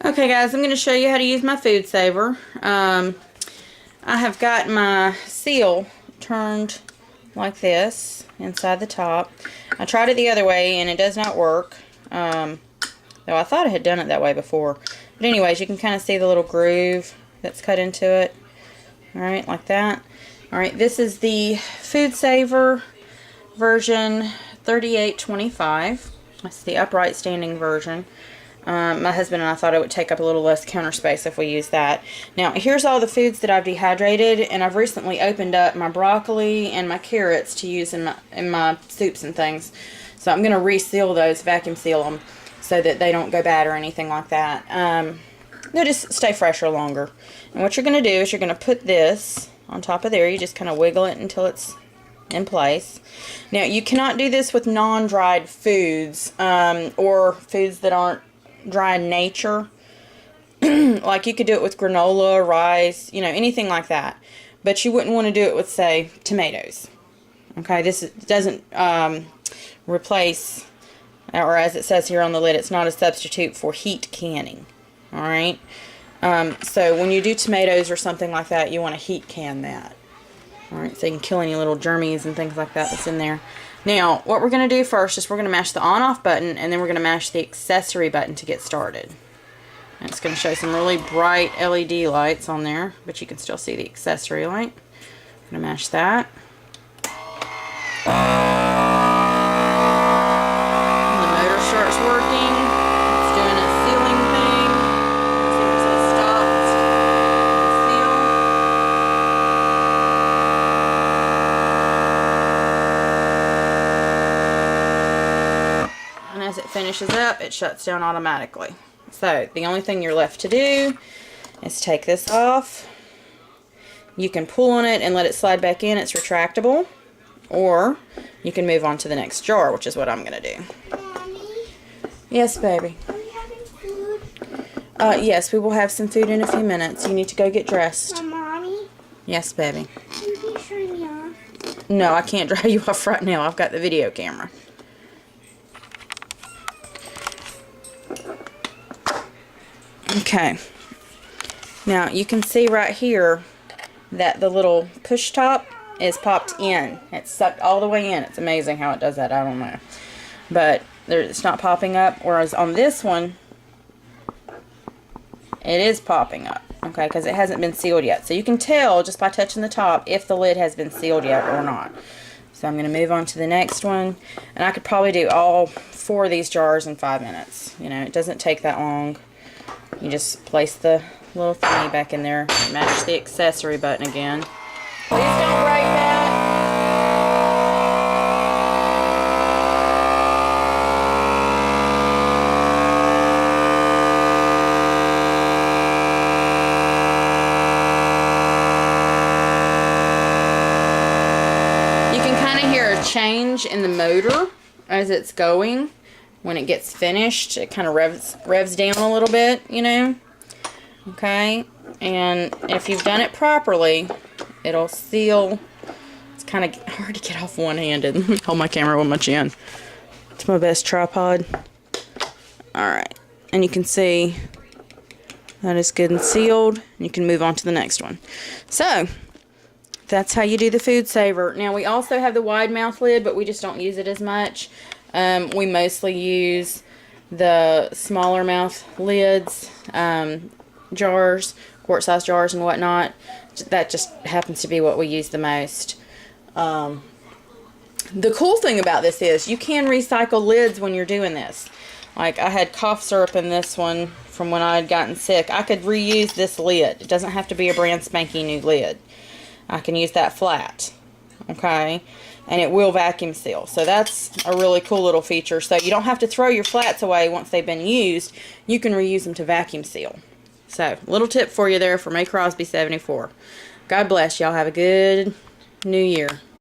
Okay guys, I'm going to show you how to use my Foodsaver. I have got my seal turned like this inside the top. I tried it the other way and it does not work. Though I thought I had done it that way before. But anyways, you can kind of see the little groove that's cut into it. Alright, like that. Alright, this is the Foodsaver version 3825. That's the upright standing version. My husband and I thought it would take up a little less counter space if we use that. Now, here's all the foods that I've dehydrated, and I've recently opened up my broccoli and my carrots to use in my soups and things. So I'm going to reseal those, vacuum seal them, so that they don't go bad or anything like that. They'll just stay fresher longer. And what you're going to do is you're going to put this on top of there. You just kind of wiggle it until it's in place. Now, you cannot do this with non-dried foods, or foods that aren't dry in nature. Like you could do it with granola, rice, you know, anything like that. But you wouldn't want to do it with, say, tomatoes. Okay, this doesn't replace, or as it says here on the lid, it's not a substitute for heat canning. Alright, so when you do tomatoes or something like that, you want to heat can that. Alright, so you can kill any little germies and things like that that's in there. Now, what we're going to do first is we're going to mash the on-off button, and then we're going to mash the accessory button to get started. And it's going to show some really bright LED lights on there, but you can still see the accessory light. I'm going to mash that. The motor starts working. It's doing a sealing thing. See where it says stop. And as it finishes up, it shuts down automatically. So the only thing you're left to do is take this off. You can pull on it and let it slide back in. It's retractable. Or you can move on to the next jar, which is what I'm going to do. Mommy? Yes, baby. Are we having food? Yes, we will have some food in a few minutes. You need to go get dressed. Mommy? Yes, baby. Can you please dry me off? No, I can't dry you off right now. I've got the video camera. Okay. Now, you can see right here that the little push top is popped in. It's sucked all the way in. It's amazing how it does that. I don't know. But it's not popping up. Whereas on this one, it is popping up. Okay, because it hasn't been sealed yet. So you can tell just by touching the top if the lid has been sealed yet or not. So I'm going to move on to the next one. And I could probably do all 4 of these jars in 5 minutes. You know, it doesn't take that long. You just place the little thingy back in there. Mash the accessory button again. Please don't break that. You can kind of hear a change in the motor as it's going. When it gets finished, it kind of revs down a little bit, you know. Okay, and if you've done it properly, it'll seal. It's kind of hard to get off one-handed. Hold my camera with my chin. It's my best tripod. Alright, and you can see that is good and sealed. You can move on to the next one. So, that's how you do the Foodsaver. Now, we also have the wide mouth lid, but we just don't use it as much. We mostly use the smaller mouth lids, jars, quart-sized jars and whatnot. That just happens to be what we use the most. The cool thing about this is you can recycle lids when you're doing this. Like I had cough syrup in this one from when I had gotten sick. I could reuse this lid. It doesn't have to be a brand spanking new lid. I can use that flat. Okay? And it will vacuum seal. So that's a really cool little feature. So you don't have to throw your flats away once they've been used. You can reuse them to vacuum seal. So, little tip for you there from A. Crosby 74. God bless y'all. Have a good new year.